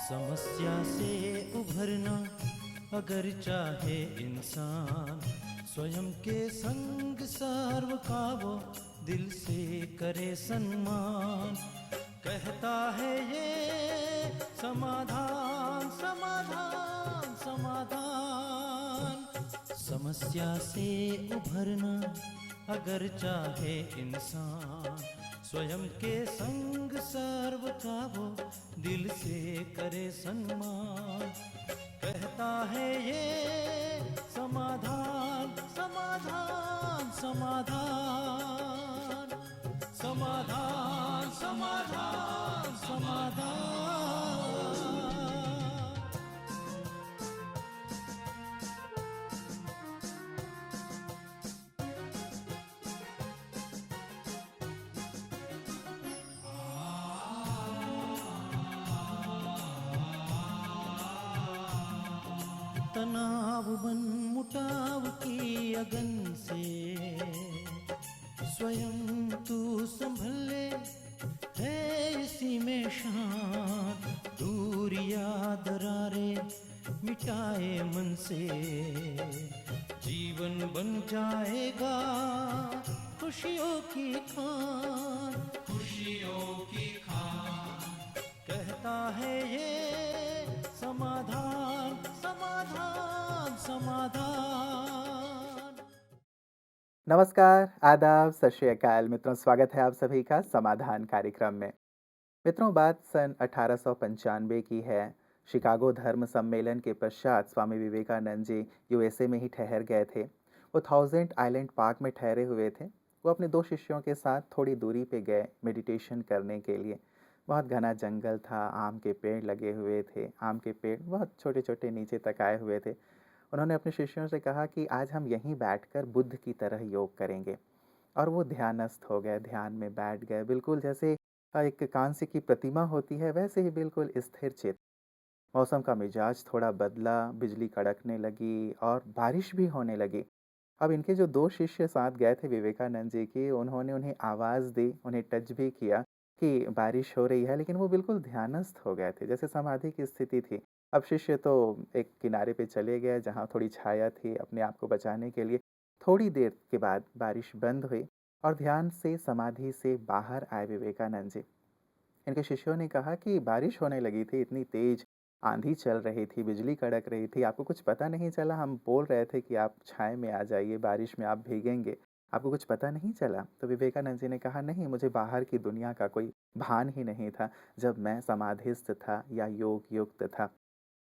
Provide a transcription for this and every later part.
समस्या से उभरना अगर चाहे इंसान, स्वयं के संग सर्व का वो दिल से करे सम्मान। कहता है ये समाधान समाधान समाधान। समस्या से उभरना अगर चाहे इंसान, स्वयं के संग सर्व का वो दिल से करे सम्मान। कहता है ये समाधान समाधान समाधान समाधान समाधान समाधान। तनाव बन मुटाव की अगन से स्वयं तू संभले, है इसी में शान। दूरिया दरारे मिटाए मन से, जीवन बन जाएगा खुशियों की खान। खुशियों की खान। कहता है ये समाधान समाधान समाधान। नमस्कार, आदाब, सत श्री अकाल मित्रों, स्वागत है आप सभी का समाधान कार्यक्रम में। मित्रों, बात सन 1895 की है। शिकागो धर्म सम्मेलन के पश्चात स्वामी विवेकानंद जी यूएसए में ही ठहर गए थे। वो थाउजेंड आइलैंड पार्क में ठहरे हुए थे। वो अपने 2 शिष्यों के साथ थोड़ी दूरी पे गए मेडिटेशन करने के लिए। बहुत घना जंगल था, आम के पेड़ लगे हुए थे, आम के पेड़ बहुत छोटे छोटे नीचे तक आए हुए थे। उन्होंने अपने शिष्यों से कहा कि आज हम यहीं बैठकर बुद्ध की तरह योग करेंगे। और वो ध्यानस्थ हो गए, ध्यान में बैठ गए, बिल्कुल जैसे एक कांस्य की प्रतिमा होती है वैसे ही बिल्कुल स्थिर चित्त। मौसम का मिजाज थोड़ा बदला, बिजली कड़कने लगी और बारिश भी होने लगी। अब इनके जो 2 शिष्य साथ गए थे विवेकानंद जी की, उन्होंने उन्हें आवाज़ दी, उन्हें टच भी किया कि बारिश हो रही है, लेकिन वो बिल्कुल ध्यानस्थ हो गए थे, जैसे समाधि की स्थिति थी। अब शिष्य तो एक किनारे पे चले गए जहाँ थोड़ी छाया थी अपने आप को बचाने के लिए। थोड़ी देर के बाद बारिश बंद हुई और ध्यान से, समाधि से बाहर आए विवेकानंद जी। इनके शिष्यों ने कहा कि बारिश होने लगी थी, इतनी तेज आंधी चल रही थी, बिजली कड़क रही थी, आपको कुछ पता नहीं चला? हम बोल रहे थे कि आप छाए में आ जाइए, बारिश में आप भीगेंगे, आपको कुछ पता नहीं चला? तो विवेकानंद जी ने कहा, नहीं, मुझे बाहर की दुनिया का कोई भान ही नहीं था जब मैं समाधिस्थ था या योग युक्त था।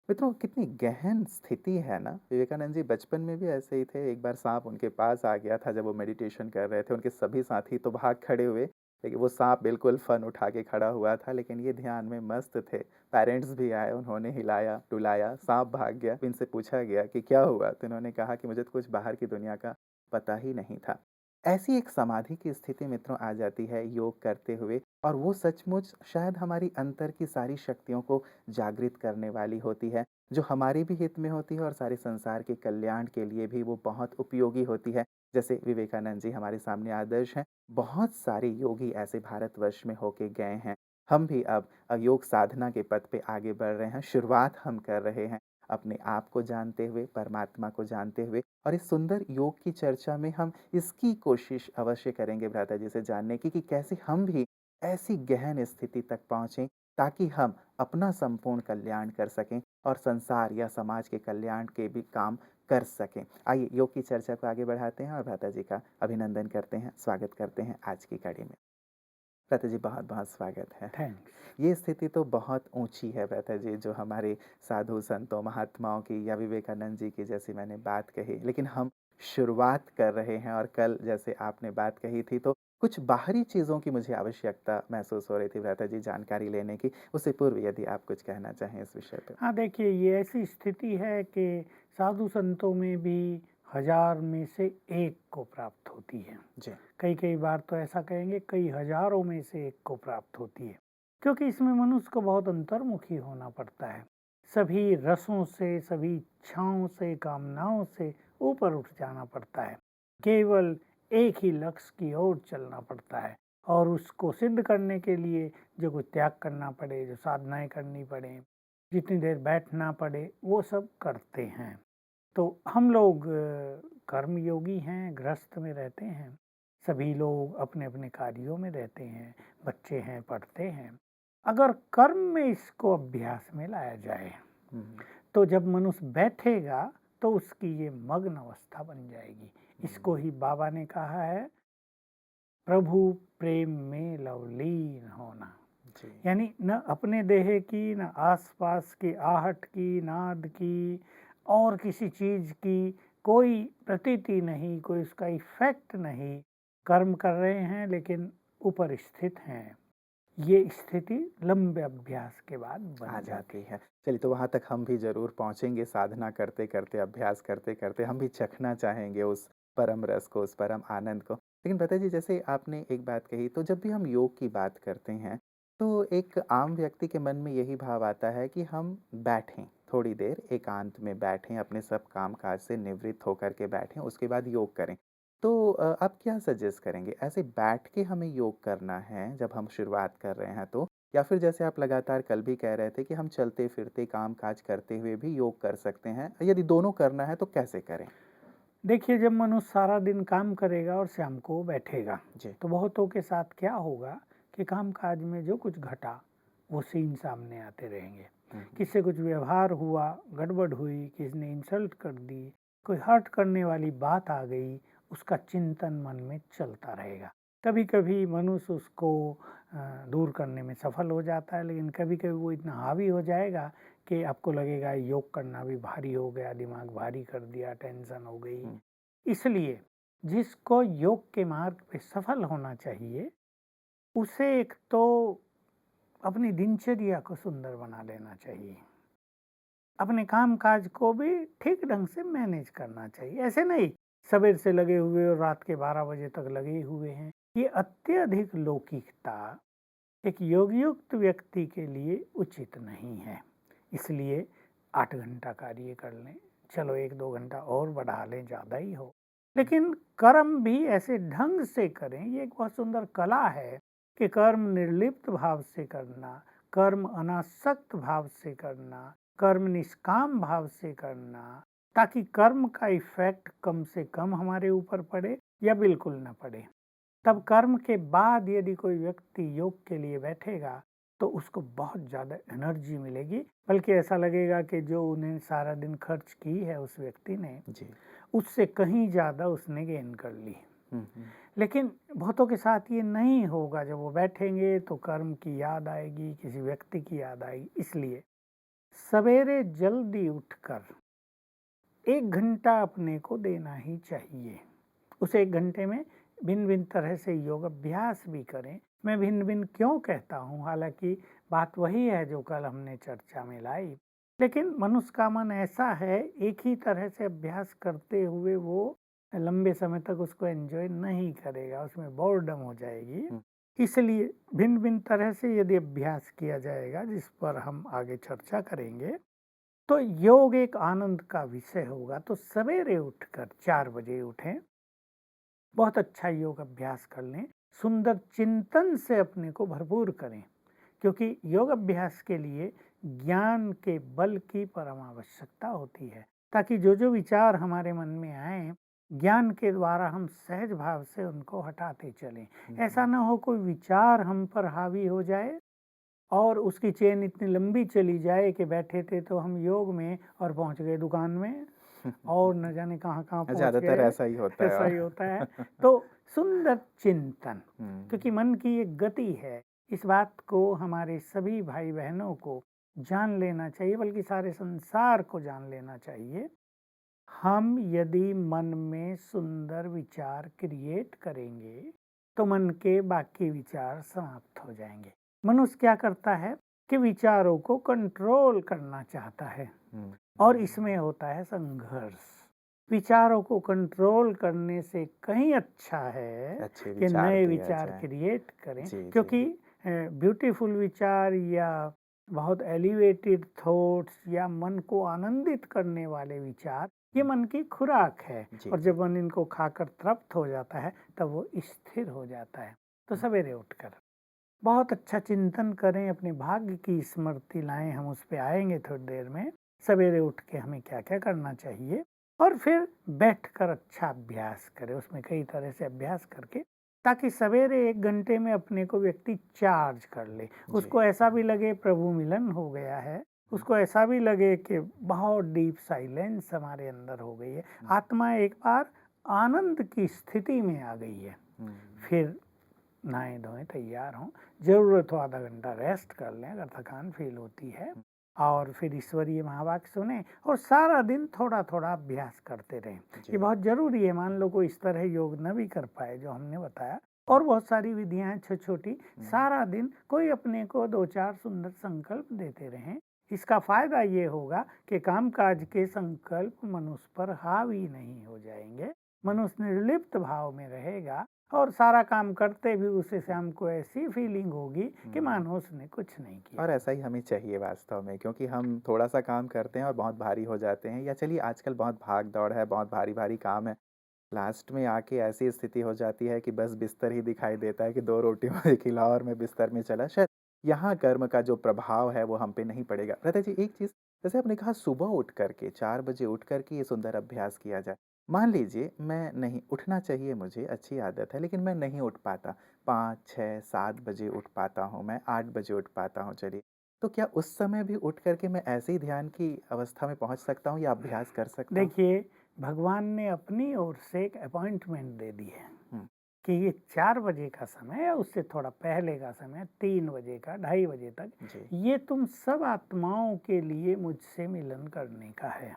मित्रों, कितनी गहन स्थिति है ना। विवेकानंद जी बचपन में भी ऐसे ही थे। एक बार सांप उनके पास आ गया था जब वो मेडिटेशन कर रहे थे। उनके सभी साथी तो भाग खड़े हुए, लेकिन वो सांप बिल्कुल फन उठा के खड़ा हुआ था, लेकिन ये ध्यान में मस्त थे। पेरेंट्स भी आए, उन्होंने हिलाया डुलाया, सांप भाग गया। इनसे पूछा गया कि क्या हुआ, तो इन्होंने कहा कि मुझे तो कुछ बाहर की दुनिया का पता ही नहीं था। ऐसी एक समाधि की स्थिति मित्रों आ जाती है योग करते हुए, और वो सचमुच शायद हमारी अंतर की सारी शक्तियों को जागृत करने वाली होती है, जो हमारे भी हित में होती है और सारे संसार के कल्याण के लिए भी वो बहुत उपयोगी होती है। जैसे विवेकानंद जी हमारे सामने आदर्श हैं। बहुत सारे योगी ऐसे भारतवर्ष में होके गए हैं। हम भी अब योग साधना के पथ पे आगे बढ़ रहे हैं। शुरुआत हम कर रहे हैं अपने आप को जानते हुए, परमात्मा को जानते हुए, और इस सुंदर योग की चर्चा में हम इसकी कोशिश अवश्य करेंगे भ्राता जी से जानने की कि कैसे हम भी ऐसी गहन स्थिति तक पहुँचें ताकि हम अपना संपूर्ण कल्याण कर सकें और संसार या समाज के कल्याण के भी काम कर सकें। आइए योग की चर्चा को आगे बढ़ाते हैं और भ्राता जी का अभिनंदन करते हैं, स्वागत करते हैं आज की कड़ी में। भ्राता जी, बहुत बहुत स्वागत है। थैंक्स। ये स्थिति तो बहुत ऊंची है भ्राता जी, जो हमारे साधु संतों महात्माओं की या विवेकानंद जी की जैसी मैंने बात कही, लेकिन हम शुरुआत कर रहे हैं। और कल जैसे आपने बात कही थी तो कुछ बाहरी चीज़ों की मुझे आवश्यकता महसूस हो रही थी भ्राता जी, जानकारी लेने की। उससे पूर्व यदि आप कुछ कहना चाहें इस विषय पे। हाँ, देखिए, ये ऐसी स्थिति है कि साधु संतों में भी हज़ार में से एक को प्राप्त होती है। जी। कई-कई बार तो ऐसा कहेंगे कई हज़ारों में से एक को प्राप्त होती है। क्योंकि इसमें मनुष्य को बहुत अंतर्मुखी होना पड़ता है। सभी रसों से, सभी इच्छाओं से, कामनाओं से ऊपर उठ जाना पड़ता है। केवल एक ही लक्ष्य की ओर चलना पड़ता है और उसको सिद्ध करने के लिए जो कुछ त्याग करना पड़े, जो साधनाएँ करनी पड़ें, जितनी देर बैठना पड़े वो सब करते हैं। तो हम लोग कर्मयोगी हैं, गृहस्थ में रहते हैं, सभी लोग अपने-अपने कार्यों में रहते हैं, बच्चे हैं, पढ़ते हैं। अगर कर्म में इसको अभ्यास में लाया जाए, हुँ, तो जब मनुष्य बैठेगा तो उसकी ये मग्न अवस्था बन जाएगी। इसको ही बाबा ने कहा है, प्रभु प्रेम में लवलीन होना। जी। यानी न अपने देह की, न आसपास की आहट की, नाद की और किसी चीज़ की कोई प्रतीति नहीं, कोई उसका इफ़ेक्ट नहीं। कर्म कर रहे हैं लेकिन ऊपर स्थित हैं। ये स्थिति लंबे अभ्यास के बाद आ बन जाती जाती है। है। चलिए तो वहाँ तक हम भी ज़रूर पहुँचेंगे साधना करते-करते, अभ्यास करते-करते हम भी चखना चाहेंगे उस परम रस को, उस परम आनंद को। लेकिन भ्राता जी जैसे आपने एक बात कही तो जब भी हम योग की बात करते हैं, तो एक आम व्यक्ति के मन में यही भाव आता है कि हम बैठें, थोड़ी देर एकांत में बैठें, अपने सब काम-काज से निवृत्त होकर के बैठें, उसके बाद योग करें। तो आप क्या सजेस्ट करेंगे? ऐसे बैठ के हमें योग करना है जब हम शुरुआत कर रहे हैं तो? या फिर जैसे आप लगातार कल भी कह रहे थे कि हम चलते-फिरते काम-काज करते हुए भी योग कर सकते हैं। यदि दोनों करना है तो कैसे करें? देखिए, जब मनुष्य सारा दिन काम करेगा और शाम को बैठेगा, जी। तो बहुतों के साथ क्या होगा कि काम-काज में जो कुछ घटा, वो सीन सामने आते रहेंगे। हुँ, किसी से कुछ व्यवहार हुआ, गड़बड़ हुई, किसी ने इंसल्ट कर दी, कोई हर्ट करने वाली बात आ गई, उसका चिंतन मन में चलता रहेगा। कभी-कभी मनुष्य उसको दूर करने में सफल हो जाता है, लेकिन कभी-कभी वो इतना हावी हो जाएगा कि आपको लगेगा योग करना भी भारी हो गया, दिमाग भारी कर दिया, टेंशन हो गई। हुँ, इसलिए जिसको योग के मार्ग पे सफल होना चाहिए, उसे एक तो अपनी दिनचर्या को सुंदर बना लेना चाहिए। अपने काम-काज को भी ठीक ढंग से मैनेज करना चाहिए। ऐसे नहीं सवेर से लगे हुए और रात के 12 बजे तक लगे हुए हैं। ये अत्यधिक लौकिकता एक योगयुक्त व्यक्ति के लिए उचित नहीं है। इसलिए 8 घंटा कार्य कर लें, चलो 1-2 घंटा और बढ़ा लें, ज़्यादा ही हो। लेकिन कर्म भी ऐसे ढंग से करें, ये एक बहुत सुंदर कला है कि कर्म निर्लिप्त भाव से करना, कर्म अनासक्त भाव से करना, कर्म निष्काम भाव से करना, ताकि कर्म का इफ़ेक्ट कम से कम हमारे ऊपर पड़े या बिल्कुल ना पड़े। तब कर्म के बाद यदि कोई व्यक्ति योग के लिए बैठेगा तो उसको बहुत ज़्यादा एनर्जी मिलेगी, बल्कि ऐसा लगेगा कि जो उन्हें सारा दिन खर्च की है उस व्यक्ति ने, जी। उससे कहीं ज़्यादा उसने गेन कर ली। हुँ, हुँ। लेकिन बहुतों के साथ ये नहीं होगा, जब वो बैठेंगे तो कर्म की याद आएगी, किसी व्यक्ति की याद आएगी। इसलिए सवेरे जल्दी उठकर 1 घंटा अपने को देना ही चाहिए। उस 1 घंटे में भिन्न-भिन्न तरह से योग अभ्यास भी करें। मैं भिन्न-भिन्न क्यों कहता हूँ, हालाँकि बात वही है जो कल हमने चर्चा में लाई। लेकिन मनुष्य का मन ऐसा है, एक ही तरह से अभ्यास करते हुए वो लंबे समय तक उसको एन्जॉय नहीं करेगा, उसमें बोरडम हो जाएगी। हुँ। इसलिए भिन्न-भिन्न तरह से यदि अभ्यास किया जाएगा, जिस पर हम आगे चर्चा करेंगे, तो योग एक आनंद का विषय होगा। तो सवेरे उठकर 4 बजे उठें, बहुत अच्छा योग अभ्यास कर लें, सुंदर चिंतन से अपने को भरपूर करें, क्योंकि योग अभ्यास के लिए ज्ञान के बल की परम आवश्यकता होती है, ताकि जो विचार हमारे मन में आए, ज्ञान के द्वारा हम सहज भाव से उनको हटाते चलें। ऐसा ना हो कोई विचार हम पर हावी हो जाए और उसकी चेन इतनी लंबी चली जाए कि बैठे थे तो हम योग में और पहुंच गए दुकान में और न जाने कहाँ-कहाँ पहुँच ज़्यादातर गए। ऐसा ही होता है ऐसा ही और होता है। तो सुंदर चिंतन, हुँ, क्योंकि मन की एक गति है, इस बात को हमारे सभी भाई-बहनों को जान लेना चाहिए, बल्कि सारे संसार को जान लेना चाहिए। हम यदि मन में सुंदर विचार क्रिएट करेंगे, तो मन के बाकी विचार समाप्त हो जाएँगे। मनुष्य क्या करता है कि विचारों को कंट्रोल करना चाहता है। हुँ। और इसमें होता है संघर्ष। विचारों को कंट्रोल करने से कहीं अच्छा है अच्छे कि विचार नए दिया विचार जाए। क्रिएट करें, जी, जी। क्योंकि ब्यूटीफुल विचार या बहुत एलिवेटेड थॉट्स या मन को आनंदित करने वाले विचार, ये मन की खुराक है। जी, और जी। जब मन इनको खाकर तृप्त हो जाता है, तब वो स्थिर हो जाता है। तो सवेरे उठकर बहुत अच्छा चिंतन करें, अपने भाग्य की स्मृति लाएँ, हम उस पे आएँगे थोड़ी देर में। सवेरे उठ के हमें क्या-क्या करना चाहिए और फिर बैठकर अच्छा अभ्यास करें, उसमें कई तरह से अभ्यास करके ताकि सवेरे 1 घंटे में अपने को व्यक्ति चार्ज कर ले। जी। उसको ऐसा भी लगे प्रभु मिलन हो गया है, उसको ऐसा भी लगे कि बहुत डीप साइलेंस हमारे अंदर हो गई है, आत्मा एक बार आनंद की स्थिति में आ गई है। हुँ, फिर नहाए-धोएँ, तैयार हों, ज़रूरत हो आधा घंटा रेस्ट कर लें अगर थकान फ़ील होती है और फिर ईश्वरीय महावाक्य सुनें और सारा दिन थोड़ा-थोड़ा अभ्यास करते रहें। जी। ये बहुत ज़रूरी है, मान लो कोई इस तरह योग न भी कर पाए जो हमने बताया और बहुत सारी विधियाँ हैं छोटी-छोटी, सारा दिन कोई अपने को 2-4 सुंदर संकल्प देते रहें। इसका फ़ायदा ये होगा कि काम-काज के संकल्प मनुष्य पर हावी नहीं हो जाएँगे, मनुष्य निर्लिप्त भाव में रहेगा और सारा काम करते भी उसे शाम को ऐसी फीलिंग होगी कि मानो उसने कुछ नहीं किया। और ऐसा ही हमें चाहिए वास्तव में, क्योंकि हम थोड़ा-सा काम करते हैं और बहुत भारी हो जाते हैं, या चलिए आजकल बहुत भाग-दौड़ है, बहुत भारी-भारी काम है। लास्ट में आके ऐसी स्थिति हो जाती है कि बस बिस्तर ही दिखाई देता है कि 2 रोटी मुझे खिलाओ और मैं बिस्तर में चला। शायद यहाँ कर्म का जो प्रभाव है वो हम पे नहीं पड़ेगा। लता जी, एक चीज़ जैसे आपने कहा सुबह उठ कर के 4 बजे उठ कर के ये सुंदर अभ्यास किया जाए। मान लीजिए मैं नहीं उठना चाहिए, मुझे अच्छी आदत है, लेकिन मैं नहीं उठ पाता। 5, 6, 7 बजे उठ पाता हूँ मैं, 8 बजे उठ पाता हूँ चलिए। तो क्या उस समय भी उठ कर के मैं ऐसे ही ध्यान की अवस्था में पहुँच सकता हूँ या अभ्यास कर सकता हूँ? देखिए, भगवान ने अपनी ओर से एक अपॉइंटमेंट दे दी है हुँ, कि ये 4 बजे का समय या उससे थोड़ा पहले का समय, 3 बजे का, ढाई बजे तक, जी। ये तुम सब आत्माओं के लिए मुझसे मिलन करने का है।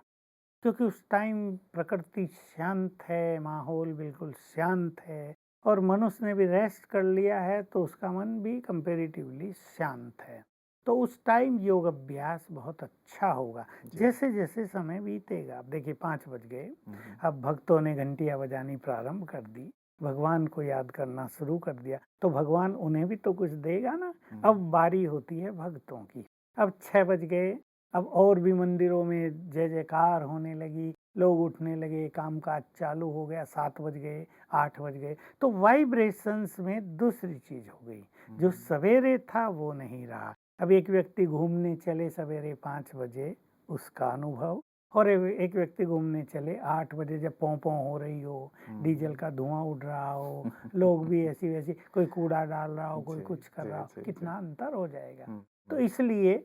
क्योंकि उस टाइम प्रकृति शांत है, माहौल बिल्कुल शांत है और मनुष्य ने भी रेस्ट कर लिया है तो उसका मन भी कंपैरेटिवली शांत है। तो उस टाइम योग अभ्यास बहुत अच्छा होगा। जी। जैसे-जैसे समय बीतेगा, अब देखिए 5 बज गए, हुँ, हुँ। अब भक्तों ने घंटियाँ बजानी प्रारंभ कर दी, भगवान को याद करना शुरू कर दिया, तो भगवान उन्हें भी तो कुछ देगा ना। हुँ। अब बारी होती है भक्तों की। अब 6 बज गए, अब और भी मंदिरों में जय-जयकार होने लगी, लोग उठने लगे, काम-काज चालू हो गया, 7 बज गए, 8 बज गए, तो वाइब्रेशंस में दूसरी चीज़ हो गई। जो सवेरे था वो नहीं रहा। अब एक व्यक्ति घूमने चले सवेरे 5 बजे, उसका अनुभव, और एक व्यक्ति घूमने चले 8 बजे जब पों-पों हो रही हो, डीजल का धुआँ उड़ रहा हो, लोग भी ऐसी-वैसी, कोई कूड़ा डाल रहा हो, कोई जी, कुछ कर जी, रहा हो, जी, कितना अंतर हो जाएगा। हुँ, तो हुँ। इसलिए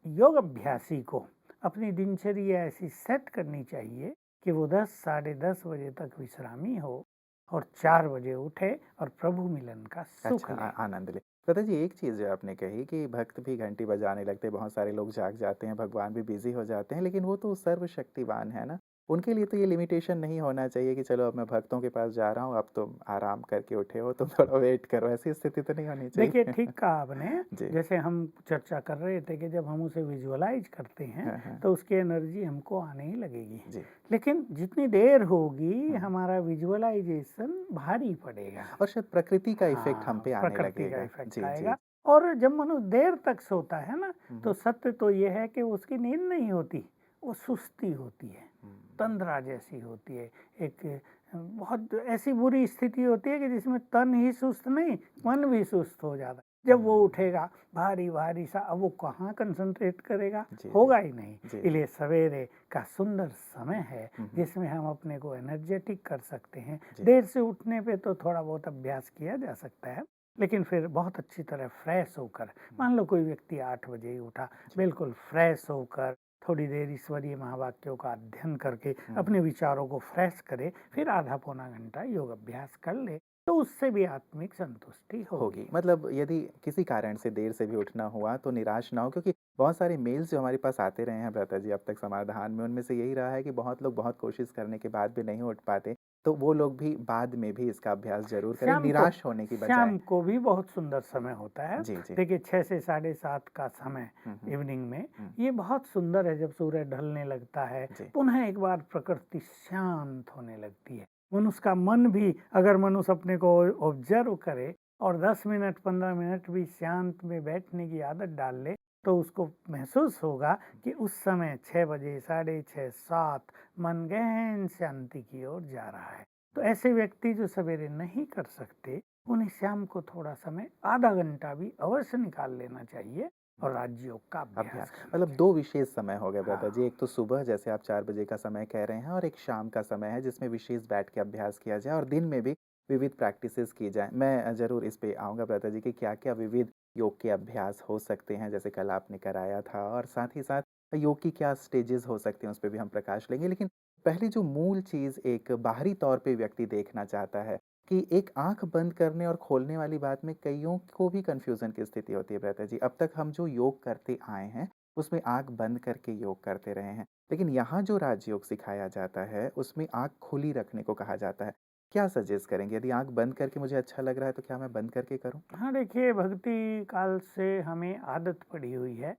योग अभ्यासी को अपनी दिनचर्या ऐसी सेट करनी चाहिए कि वो 10 साढ़े 10 बजे तक विश्रामी हो और 4 बजे उठे और प्रभु मिलन का सुख अच्छा, ले। आनंद ले। लता जी, एक चीज़ जो आपने कही कि भक्त भी घंटी बजाने लगते हैं, बहुत सारे लोग जाग जाते हैं, भगवान भी बिज़ी हो जाते हैं, लेकिन वो तो सर्वशक्तिवान है ना? उनके लिए तो ये लिमिटेशन नहीं होना चाहिए कि चलो अब मैं भक्तों के पास जा रहा हूँ, अब तुम आराम करके उठे हो, तुम थोड़ा वेट करो, ऐसी स्थिति तो नहीं होनी देखिए, चाहिए। ठीक कहा आपने। जी। जैसे हम चर्चा कर रहे थे कि जब हम उसे विजुअलाइज करते हैं हाँ, हाँ। तो उसकी एनर्जी हमको आने ही लगेगी। जी। लेकिन जितनी देर होगी हुँ। हमारा विजुअलाइजेशन भारी पड़ेगा। और शायद प्रकृति का इफ़ेक्ट हम हाँ, पे आने प्रकृति का लगेगा। इफ़ेक्ट जी, जी। आएगा और जब मनुष्य देर तक सोता है ना, हुँ, तो हुँ। सत्य तो ये है कि उसकी नींद नहीं होती, वो सुस्ती होती है, हुँ। तंद्रा जैसी होती है। एक बहुत ऐसी बुरी स्थिति होती है कि जिसमें तन ही सुस्त नहीं, मन भी सुस्त हो जाता है। जब वो उठेगा भारी-भारी सा, अब वो कहाँ कंसंट्रेट करेगा? जी, जी। होगा ही नहीं। जी, जी। इसलिए सवेरे का सुंदर समय है हुँ, हुँ। जिसमें हम अपने को एनर्जेटिक कर सकते हैं। जी। देर से उठने पे तो थोड़ा बहुत अभ्यास किया जा सकता है, लेकिन फिर बहुत अच्छी तरह फ्रेश होकर, मान लो कोई व्यक्ति 8 बजे ही उठा, बिल्कुल फ्रेश होकर थोड़ी देर ईश्वरीय महावाक्यों का अध्ययन करके अपने विचारों को फ्रेश करे, फिर आधा पौना घंटा योग अभ्यास कर ले, तो उससे भी आत्मिक संतुष्टि होगी। होगी। मतलब यदि किसी कारण से देर से भी उठना हुआ तो निराश ना हो, क्योंकि बहुत सारे मेल्स जो हमारे पास आते रहे हैं लता जी अब तक समाधान में, उनमें से यही रहा है कि बहुत लोग बहुत कोशिश करने के बाद भी नहीं उठ पाते। तो वो लोग भी बाद में भी इसका अभ्यास ज़रूर करें, शाम को निराश होने की बजाय। शाम को भी बहुत सुंदर समय होता है। जी, जी। देखिए 6 से साढ़े 7 का समय हुँ, हुँ। इवनिंग में, हुँ। ये बहुत सुंदर है जब सूरज ढलने लगता है, जी। पुनः एक बार प्रकृति शांत होने लगती है। मनुष्य का मन भी, अगर मनुष्य अपने को ऑब्जर्व करे और 10 मिनट 15 मिनट भी शांत में बैठने की आदत डाल ले, तो उसको महसूस होगा कि उस समय 6 बजे, साढ़े 6, 7 मन गहन शांति की ओर जा रहा है। तो ऐसे व्यक्ति जो सवेरे नहीं कर सकते, उन्हें शाम को थोड़ा समय आधा घंटा भी अवश्य निकाल लेना चाहिए और राजयोग का अभ्यास अभ्यास करना मतलब चाहिए। 2 विशेष समय हो गए ब्रदर जी, हाँ। एक तो सुबह जैसे आप 4 बजे का समय कह रहे हैं और एक शाम का समय है जिसमें विशेष बैठ के अभ्यास किया जाए और दिन में भी विविध प्रैक्टिसेस की जाएँ। मैं ज़रूर इस पे आऊँगा ब्रदर जी कि क्या-क्या विविध योग के अभ्यास हो सकते हैं, जैसे कल आपने कराया था और साथ ही साथ योग की क्या स्टेजेस हो सकते हैं, उस पे भी हम प्रकाश लेंगे। लेकिन पहली जो मूल चीज़ एक बाहरी तौर पे व्यक्ति देखना चाहता है कि एक आँख बंद करने और खोलने वाली बात में कइयों को भी कन्फ्यूज़न की स्थिति होती है ब्रदर जी। अब तक हम जो योग करते आए हैं, उसमें आँख बंद करके योग करते रहे हैं। लेकिन यहाँ जो राजयोग सिखाया जाता है, उसमें आँख खुली रखने को कहा जाता है। क्या सजेस्ट करेंगे? यदि आँख बंद करके मुझे अच्छा लग रहा है, तो क्या मैं बंद करके करूँ? हाँ, देखिए भक्ति काल से हमें आदत पड़ी हुई है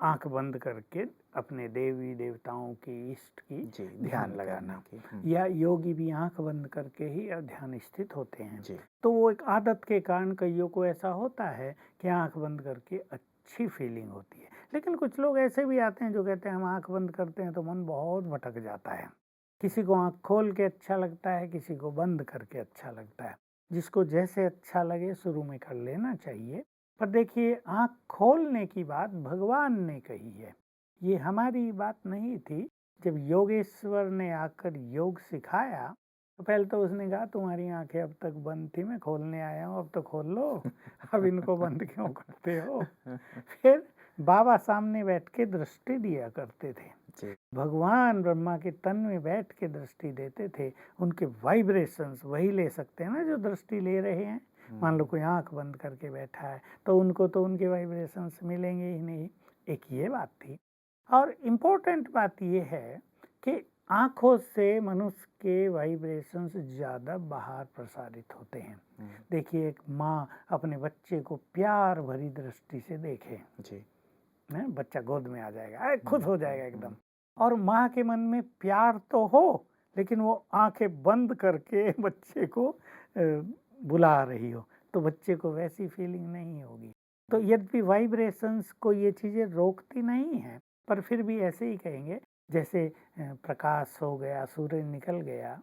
आँख बंद करके अपने देवी देवताओं की, इष्ट की जी, ध्यान ध्यान लगाना। करने की। या योगी भी आँख बंद करके ही ध्यान स्थित होते हैं। जी। तो वो एक आदत के कारण कइयों को ऐसा होता है कि आँख बंद करके अच्छी फीलिंग होती है। लेकिन कुछ लोग ऐसे भी आते हैं जो कहते हैं हम आँख बंद करते हैं तो मन बहुत भटक जाता है। किसी को आँख खोल के अच्छा लगता है, किसी को बंद करके अच्छा लगता है। जिसको जैसे अच्छा लगे शुरू में कर लेना चाहिए। पर देखिए आँख खोलने की बात भगवान ने कही है, ये हमारी बात नहीं थी। जब योगेश्वर ने आकर योग सिखाया तो पहले तो उसने कहा तुम्हारी आंखें अब तक बंद थी, मैं खोलने आया हूँ, अब तो खोल लो, अब इनको बंद क्यों करते हो। फिर बाबा सामने बैठ के दृष्टि दिया करते थे। जी। भगवान ब्रह्मा के तन में बैठ के दृष्टि देते थे। उनके वाइब्रेशंस वही ले सकते हैं ना जो दृष्टि ले रहे हैं। मान लो कोई आंख बंद करके बैठा है तो उनको तो उनके वाइब्रेशंस मिलेंगे ही नहीं। एक ये बात थी। और इम्पोर्टेंट बात ये है कि आँखों से मनुष्य के वाइब्रेशंस ज़्यादा बाहर प्रसारित होते हैं। देखिए एक माँ अपने बच्चे को प्यार भरी दृष्टि से देखे, जी। बच्चा गोद में आ जाएगा, खुश हो जाएगा एकदम। और माँ के मन में प्यार तो हो, लेकिन वो आंखें बंद करके बच्चे को बुला रही हो, तो बच्चे को वैसी फीलिंग नहीं होगी। तो यद्यपि वाइब्रेशंस को ये चीज़ें रोकती नहीं हैं, पर फिर भी ऐसे ही कहेंगे जैसे प्रकाश हो गया, सूरज निकल गया,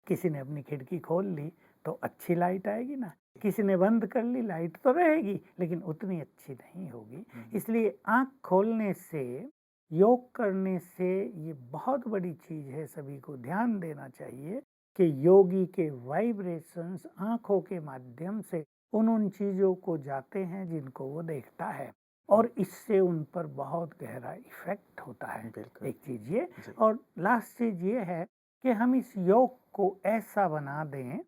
किसी ने अपनी खिड़की खोल ली तो अच्छी लाइट आएगी ना, किसी ने बंद कर ली लाइट तो रहेगी लेकिन उतनी अच्छी नहीं होगी। इसलिए आँख खोलने से, योग करने से ये बहुत बड़ी चीज़ है, सभी को ध्यान देना चाहिए कि योगी के वाइब्रेशंस आँखों के माध्यम से उन चीज़ों को जाते हैं जिनको वो देखता है और इससे उन पर बहुत गहरा इफेक्ट होता है। बिल्कुल। एक चीज़ ये। जी। और लास्ट चीज़ ये है कि हम इस योग को ऐसा बना दें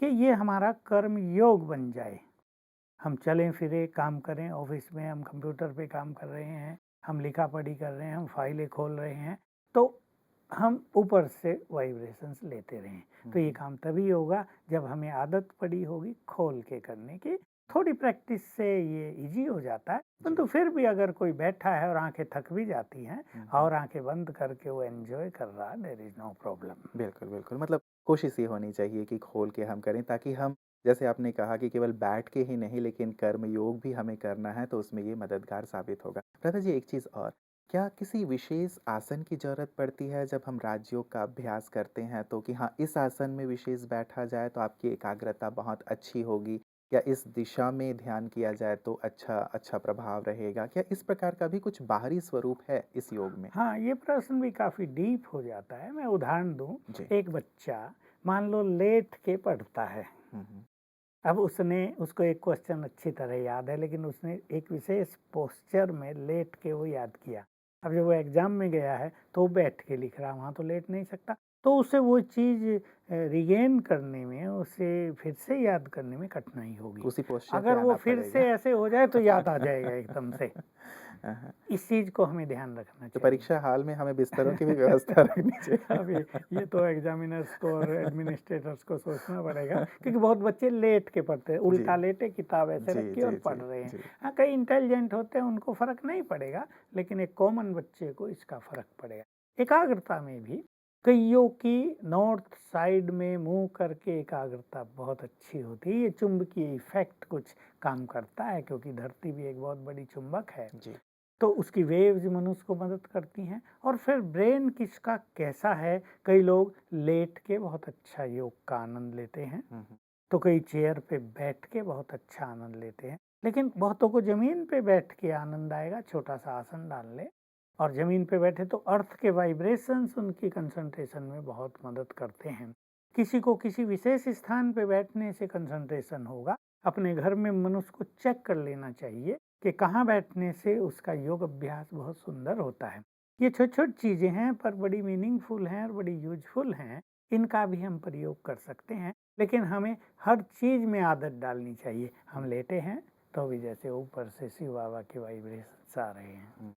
कि ये हमारा कर्म योग बन जाए। हम चलें फिरें, काम करें, ऑफिस में हम कंप्यूटर पे काम कर रहे हैं, हम लिखा पढ़ी कर रहे हैं, हम फाइलें खोल रहे हैं, तो हम ऊपर से वाइब्रेशंस लेते रहें। तो ये काम तभी होगा जब हमें आदत पड़ी होगी खोल के करने की। थोड़ी प्रैक्टिस से ये इजी हो जाता है, परंतु फिर भी अगर कोई बैठा है और आंखें थक भी जाती हैं और आंखें बंद करके वो एंजॉय कर रहा है, देयर इज नो प्रॉब्लम। बिल्कुल, बिल्कुल। मतलब कोशिश ये होनी चाहिए कि खोल के हम करें ताकि हम जैसे आपने कहा कि केवल बैठ के ही नहीं लेकिन कर्म योग भी हमें करना है तो उसमें ये मददगार साबित होगा। दादा जी एक चीज़ और, क्या किसी विशेष आसन की ज़रूरत पड़ती है जब हम राजयोग का अभ्यास करते हैं तो कि हाँ, इस आसन में विशेष बैठा जाए तो आपकी एकाग्रता बहुत अच्छी होगी या इस दिशा में ध्यान किया जाए तो अच्छा प्रभाव रहेगा? क्या इस प्रकार का भी कुछ बाहरी स्वरूप है इस योग में? हाँ, ये प्रश्न भी काफ़ी डीप हो जाता है। मैं उदाहरण दूँ, जी। एक बच्चा मान लो लेट के पढ़ता है। हुँ। अब उसको एक क्वेश्चन अच्छी तरह याद है, लेकिन उसने एक विशेष पोस्चर में लेट के वो याद किया। अब जब वो एग्ज़ाम में गया है तो वो बैठ के लिख रहा है, वहाँ तो लेट नहीं सकता। तो उसे वो चीज़ रिगेन करने में, उसे फिर से याद करने में कठिनाई होगी। उसी पोस्चर पे अगर वो आना फिर पड़ेगा। से ऐसे हो जाए तो याद आ जाएगा एकदम से। हाँ, हाँ। इस चीज़ को हमें ध्यान रखना तो चाहिए। परीक्षा हाल में हमें बिस्तरों की भी व्यवस्था रखनी चाहिए। अभी ये तो एग्जामिनर्स को और एडमिनिस्ट्रेटर्स को सोचना पड़ेगा, क्योंकि बहुत बच्चे लेट के पढ़ते हैं, उल्टा जी। लेटे किताब ऐसे जी, रखी जी, और पढ़ जी, रहे हैं। जी। हाँ, कई इंटेलिजेंट होते हैं, उनको फर्क नहीं पड़ेगा, लेकिन एक कॉमन बच्चे को इसका फर्क पड़ेगा। एकाग्रता में भी कइयों की नॉर्थ साइड में मुंह करके एकाग्रता बहुत अच्छी होती है। ये चुंबकीय इफेक्ट कुछ काम करता है, क्योंकि धरती भी एक बहुत बड़ी चुंबक है। जी। तो उसकी वेव्स मनुष्य को मदद करती हैं। और फिर ब्रेन किसका कैसा है, कई लोग लेट के बहुत अच्छा योग का आनंद लेते हैं, तो कई चेयर पे बैठ के बहुत अच्छा आनंद लेते हैं, लेकिन बहुतों को ज़मीन पे बैठ के आनंद आएगा। छोटा सा आसन डाल ले और ज़मीन पे बैठे तो अर्थ के वाइब्रेशंस उनकी कंसंट्रेशन में बहुत मदद करते हैं। किसी को किसी विशेष स्थान पे बैठने से कंसंट्रेशन होगा। अपने घर में मनुष्य को चेक कर लेना चाहिए कि कहाँ बैठने से उसका योग अभ्यास बहुत सुंदर होता है। ये छोटी-छोटी चीज़ें हैं पर बड़ी मीनिंगफुल हैं और बड़ी यूज़फुल हैं। इनका भी हम प्रयोग कर सकते हैं, लेकिन हमें हर चीज़ में आदत डालनी चाहिए। हम लेटे हैं तो भी जैसे ऊपर से शिव बाबा के वाइब्रेशंस आ रहे हैं।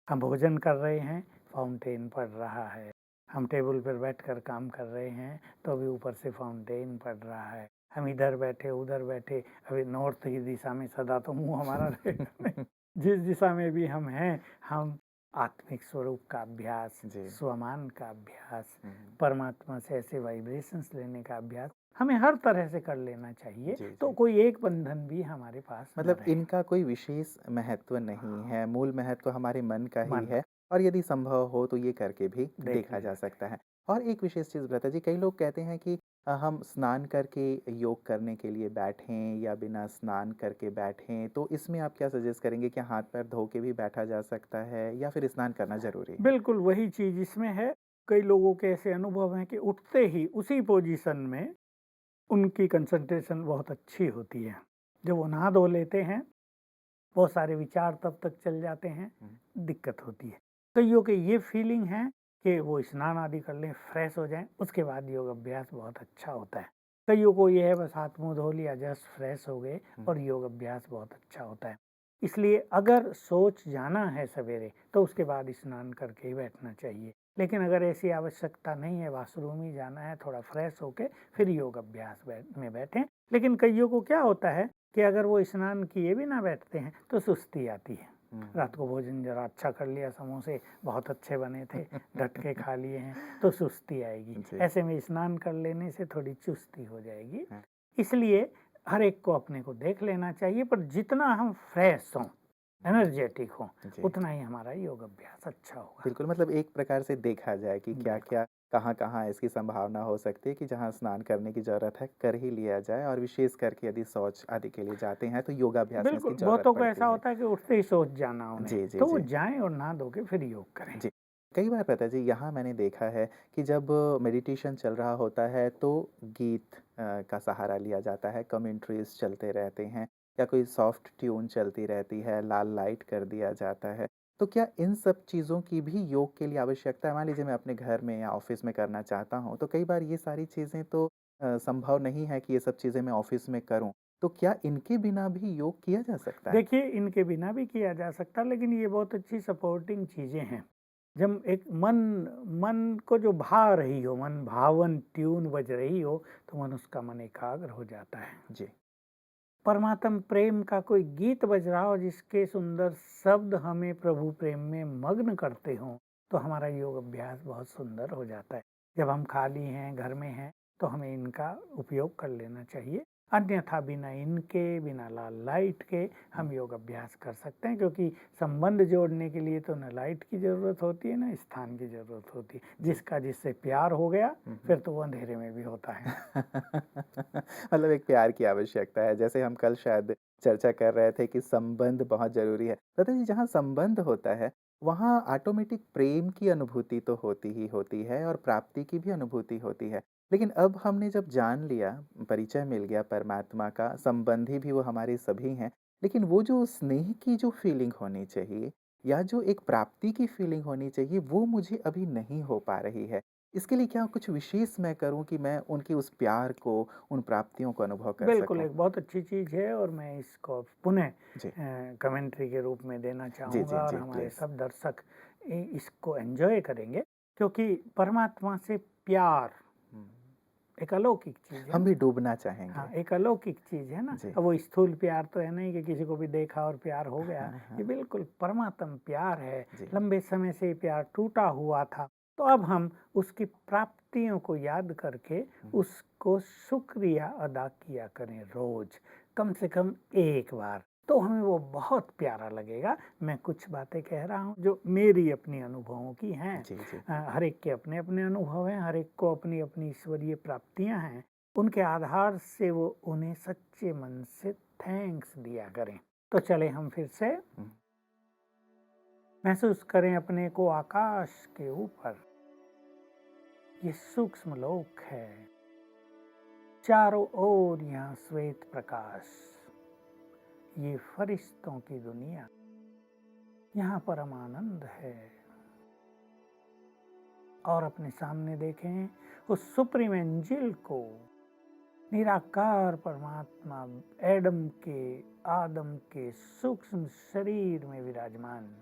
हम भोजन कर रहे हैं, फाउंटेन पड़ रहा है। हम टेबल पर बैठकर काम कर रहे हैं तो अभी ऊपर से फाउंटेन पड़ रहा है। हम इधर बैठे उधर बैठे, अभी नॉर्थ की दिशा में सदा तो मुंह हमारा रहेगा नहीं। जिस दिशा में भी हम हैं, हम आत्मिक स्वरूप का अभ्यास, जी। स्वमान का अभ्यास, परमात्मा से ऐसे वाइब्रेशंस लेने का अभ्यास हमें हर तरह से कर लेना चाहिए। जी, तो जी। कोई एक बंधन भी हमारे पास न मतलब रहे। इनका कोई विशेष महत्व नहीं है, मूल महत्व हमारे मन का ही मन है और यदि संभव हो तो ये करके भी देख देखा लिया जा सकता है। और एक विशेष चीज़ भ्राता जी, कई लोग कहते हैं कि हम स्नान करके योग करने के लिए बैठें या बिना स्नान करके बैठें, तो इसमें आप क्या सजेस्ट करेंगे? क्या हाथ-पैर धो के भी बैठा जा सकता है या फिर स्नान करना ज़रूरी है? बिल्कुल वही चीज़ इसमें है। कई लोगों के ऐसे अनुभव हैं कि उठते ही उसी पोजीशन में उनकी कंसंट्रेशन बहुत अच्छी होती है। जब वो नहा धो लेते हैं, बहुत सारे विचार तब तक चल जाते हैं, दिक्कत होती है। कईयों के ये फीलिंग है कि वो स्नान आदि कर लें, फ्रेश हो जाएँ, उसके बाद योग अभ्यास बहुत अच्छा होता है। कईयों को ये है बस हाथ मुँह धो लिया, जस्ट फ्रेश हो गए और योग अभ्यास बहुत अच्छा होता है। इसलिए अगर सोच जाना है सवेरे तो उसके बाद स्नान करके ही बैठना चाहिए। लेकिन अगर ऐसी आवश्यकता नहीं है, वॉशरूम ही जाना है, थोड़ा फ्रेश होके फिर योग अभ्यास में बैठें। लेकिन कईयों को क्या होता है कि अगर वो स्नान किए भी ना बैठते हैं तो सुस्ती आती है। रात को भोजन जरा अच्छा कर लिया, समोसे बहुत अच्छे बने थे, डट के खा लिए हैं, तो सुस्ती आएगी। जी। ऐसे में स्नान कर लेने से थोड़ी चुस्ती हो जाएगी। हाँ। इसलिए हर एक को अपने को देख लेना चाहिए, पर जितना हम फ्रेश हों, एनर्जेटिक हों, जी। उतना ही हमारा योग अभ्यास अच्छा होगा। बिल्कुल, मतलब एक प्रकार से देखा जाए कि बिल्कुल। क्या-क्या, कहाँ-कहाँ इसकी संभावना हो सकती है कि जहाँ स्नान करने की ज़रूरत है, कर ही लिया जाए और विशेष करके यदि शौच आदि के लिए जाते हैं, तो योगाभ्यास में इसकी बिल्कुल, ज़रूरत बहुतों को पड़ती ऐसा है। होता है कि उठते ही सोच जाना उन्हें, जी, जी, तो वो जी। जाएँ और नहा धो के फिर योग करें। जी। कई बार पता है जी, यहाँ मैंने देखा है कि जब मेडिटेशन चल रहा होता है तो गीत का सहारा लिया जाता है, कमेंट्रीज़ चलते रहते हैं या कोई सॉफ्ट ट्यून चलती रहती है, लाल लाइट कर दिया जाता है। तो क्या इन सब चीज़ों की भी योग के लिए आवश्यकता है? मान लीजिए मैं अपने घर में या ऑफ़िस में करना चाहता हूँ, तो कई बार ये सारी चीज़ें तो संभव नहीं है कि ये सब चीज़ें मैं ऑफ़िस में करूँ। तो क्या इनके बिना भी योग किया जा सकता है? देखिए, इनके बिना भी किया जा सकता है, लेकिन ये बहुत अच्छी सपोर्टिंग चीज़ें हैं। जब एक मन मन को जो भा रही हो, मन भावन ट्यून बज रही हो, तो मनुष्य का मन एकाग्र हो जाता है। जी। परमात्म प्रेम का कोई गीत बज रहा हो जिसके सुंदर शब्द हमें प्रभु प्रेम में मग्न करते हों, तो हमारा योग अभ्यास बहुत सुंदर हो जाता है। जब हम खाली हैं, घर में हैं, तो हमें इनका उपयोग कर लेना चाहिए। अन्यथा बिना इनके, बिना लाल लाइट के हम योग अभ्यास कर सकते हैं, क्योंकि संबंध जोड़ने के लिए तो न लाइट की ज़रूरत होती है, न स्थान की ज़रूरत होती है। जिसका जिससे प्यार हो गया, फिर तो वो अंधेरे में भी होता है। मतलब एक प्यार की आवश्यकता है। जैसे हम कल शायद चर्चा कर रहे थे कि संबंध बहुत ज़रूरी है। पता है जी, जहाँ संबंध होता है, वहाँ ऑटोमेटिक प्रेम की अनुभूति तो होती ही होती है और प्राप्ति की भी अनुभूति होती है। लेकिन अब हमने जब जान लिया, परिचय मिल गया परमात्मा का, संबंधी भी वो हमारे सभी हैं, लेकिन वो जो स्नेह की जो फीलिंग होनी चाहिए या जो एक प्राप्ति की फीलिंग होनी चाहिए, वो मुझे अभी नहीं हो पा रही है। इसके लिए क्या कुछ विशेष मैं करूँ कि मैं उनके उस प्यार को, उन प्राप्तियों को अनुभव कर बिल्कुल, सकूँ? एक बहुत अच्छी चीज़ है और मैं इसको पुनः जी। कमेंट्री के रूप में देना जी, जी, चाहूँगा और जी, हमारे प्लीज़। सब दर्शक इसको एन्जॉय करेंगे, क्योंकि परमात्मा से प्यार हुँ। एक अलौकिक चीज़ है हम ना। भी डूबना हाँ, चाहेंगे। एक अलौकिक चीज़ है ना। जी। अब वो स्थूल प्यार तो है नहीं कि किसी को भी देखा और प्यार हो गया। हाँ, हाँ। ये बिल्कुल परमात्म प्यार है। जी। लंबे समय से ये प्यार टूटा हुआ था, तो अब हम उसकी प्राप्तियों को याद करके उसको शुक्रिया अदा किया करें रोज़, कम से कम एक बार। तो हमें वो बहुत प्यारा लगेगा। मैं कुछ बातें कह रहा हूँ जो मेरी अपनी अनुभवों की हैं। जी, जी। हर एक के अपने-अपने अनुभव हैं, हर एक को अपनी-अपनी ईश्वरीय प्राप्तियाँ हैं। उनके आधार से वो उन्हें सच्चे मन से थैंक्स दिया करें। तो चलें हम फिर से हुँ। महसूस करें अपने को आकाश के ऊपर। ये सूक्ष्म लोक है। चारों ओर यहाँ श्वेत प्रकाश। ये फरिश्तों की दुनिया। यहाँ परम आनंद है। और अपने सामने देखें उस सुप्रीम एंजल को, निराकार परमात्मा आदम के सूक्ष्म शरीर में विराजमान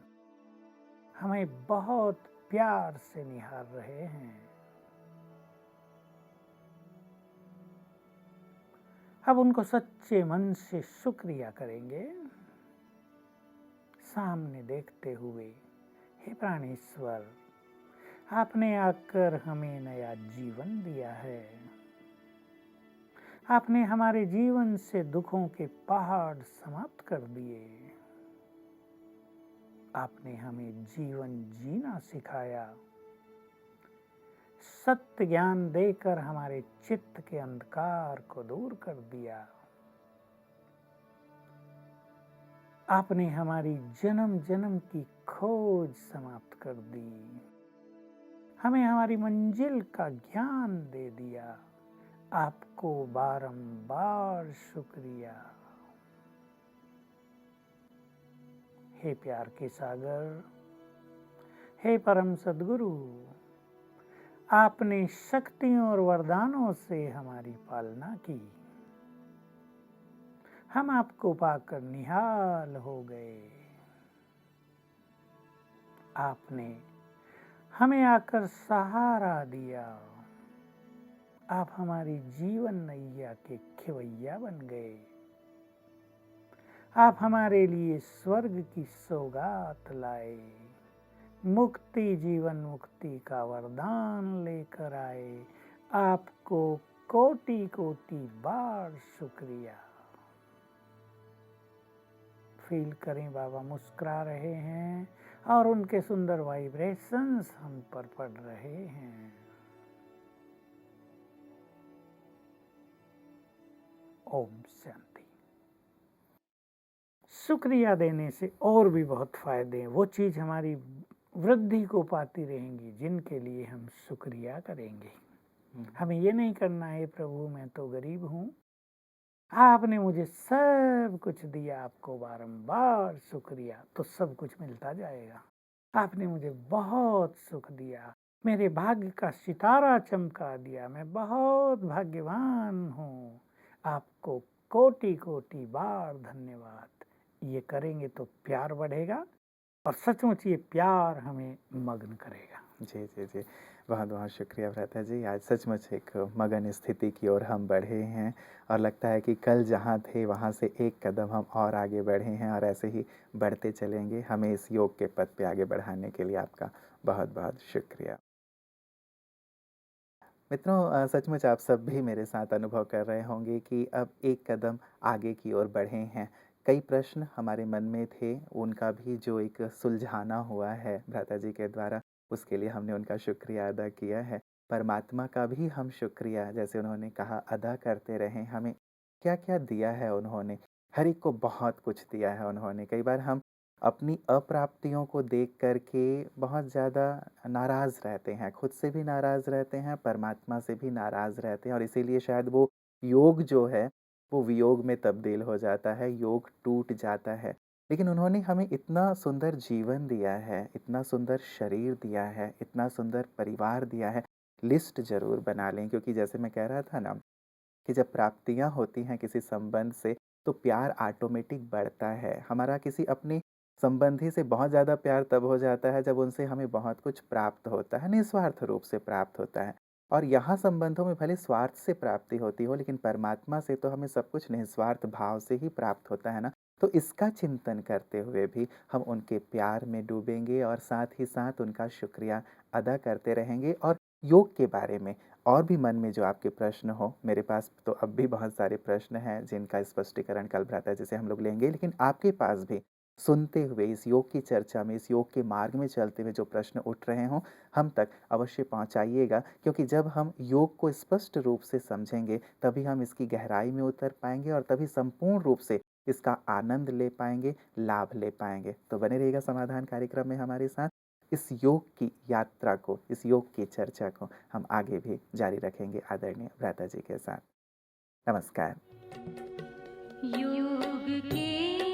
हमें बहुत प्यार से निहार रहे हैं। अब उनको सच्चे मन से शुक्रिया करेंगे, सामने देखते हुए। हे प्राणेश्वर, आपने आकर हमें नया जीवन दिया है। आपने हमारे जीवन से दुखों के पहाड़ समाप्त कर दिए। आपने हमें जीवन जीना सिखाया। सत्य ज्ञान देकर हमारे चित्त के अंधकार को दूर कर दिया। आपने हमारी जन्म जन्म की खोज समाप्त कर दी। हमें हमारी मंजिल का ज्ञान दे दिया। आपको बारंबार शुक्रिया। हे प्यार के सागर, हे परम सद्गुरु, आपने शक्तियों और वरदानों से हमारी पालना की। हम आपको पाकर निहाल हो गए। आपने हमें आकर सहारा दिया। आप हमारी जीवन नैया के खेवैया बन गए। आप हमारे लिए स्वर्ग की सौगात लाए। मुक्ति जीवन मुक्ति का वरदान लेकर आए। आपको कोटि कोटि बार शुक्रिया। फील करें बाबा मुस्कुरा रहे हैं और उनके सुंदर वाइब्रेशंस हम पर पड़ रहे हैं। ओम शांति। शुक्रिया देने से और भी बहुत फायदे हैं। वो चीज़ हमारी वृद्धि को पाती रहेंगी जिनके लिए हम शुक्रिया करेंगे। हमें ये नहीं करना है प्रभु मैं तो गरीब हूँ, आपने मुझे सब कुछ दिया, आपको बारंबार शुक्रिया, तो सब कुछ मिलता जाएगा। आपने मुझे बहुत सुख दिया, मेरे भाग्य का सितारा चमका दिया, मैं बहुत भाग्यवान हूँ, आपको कोटि कोटि बार धन्यवाद। ये करेंगे तो प्यार बढ़ेगा और सचमुच ये प्यार हमें मग्न करेगा। जी, जी, जी। बहुत बहुत शुक्रिया भ्राता जी। आज सचमुच एक मगन स्थिति की ओर हम बढ़े हैं और लगता है कि कल जहाँ थे वहाँ से एक कदम हम और आगे बढ़े हैं और ऐसे ही बढ़ते चलेंगे। हमें इस योग के पथ पे आगे बढ़ाने के लिए आपका बहुत बहुत शुक्रिया। मित्रों, सचमुच आप सब भी मेरे साथ अनुभव कर रहे होंगे कि अब एक कदम आगे की ओर बढ़े हैं। कई प्रश्न हमारे मन में थे, उनका भी जो एक सुलझाना हुआ है भ्राता जी के द्वारा, उसके लिए हमने उनका शुक्रिया अदा किया है। परमात्मा का भी हम शुक्रिया, जैसे उन्होंने कहा, अदा करते रहें। हमें क्या-क्या दिया है उन्होंने, हर एक को बहुत कुछ दिया है उन्होंने। कई बार हम अपनी अप्राप्तियों को देख कर के बहुत ज़्यादा नाराज़ रहते हैं, खुद से भी नाराज़ रहते हैं, परमात्मा से भी नाराज़ रहते हैं और इसीलिए शायद वो योग जो है, वो वियोग में तब्दील हो जाता है, योग टूट जाता है। लेकिन उन्होंने हमें इतना सुंदर जीवन दिया है, इतना सुंदर शरीर दिया है, इतना सुंदर परिवार दिया है, लिस्ट ज़रूर बना लें क्योंकि जैसे मैं कह रहा था ना कि जब प्राप्तियाँ होती हैं किसी संबंध से, तो प्यार ऑटोमेटिक बढ़ता है। हमारा किसी अपने संबंधी से बहुत ज़्यादा प्यार तब हो जाता है जब उनसे हमें बहुत कुछ प्राप्त होता है, निस्वार्थ रूप से प्राप्त होता है। और यहाँ संबंधों में भले स्वार्थ से प्राप्ति होती हो, लेकिन परमात्मा से तो हमें सब कुछ निस्वार्थ भाव से ही प्राप्त होता है ना। तो इसका चिंतन करते हुए भी हम उनके प्यार में डूबेंगे और साथ ही साथ उनका शुक्रिया अदा करते रहेंगे और योग के बारे में और भी मन में जो आपके प्रश्न हो, मेरे पास तो अब भी बहुत सारे प्रश्न हैं जिनका स्पष्टीकरण कल भ्राता जी से हम लोग लेंगे, लेकिन आपके पास भी सुनते हुए इस योग की चर्चा में, इस योग के मार्ग में चलते हुए जो प्रश्न उठ रहे हों, हम तक अवश्य पहुँचाइएगा, क्योंकि जब हम योग को स्पष्ट रूप से समझेंगे, तभी हम इसकी गहराई में उतर पाएँगे और तभी संपूर्ण रूप से इसका आनंद ले पाएँगे, लाभ ले पाएँगे। तो बने रहिएगा समाधान कार्यक्रम में हमारे साथ। इस योग की यात्रा को, इस योग की चर्चा को हम आगे भी जारी रखेंगे आदरणीय भ्राता जी के साथ। नमस्कार। योग के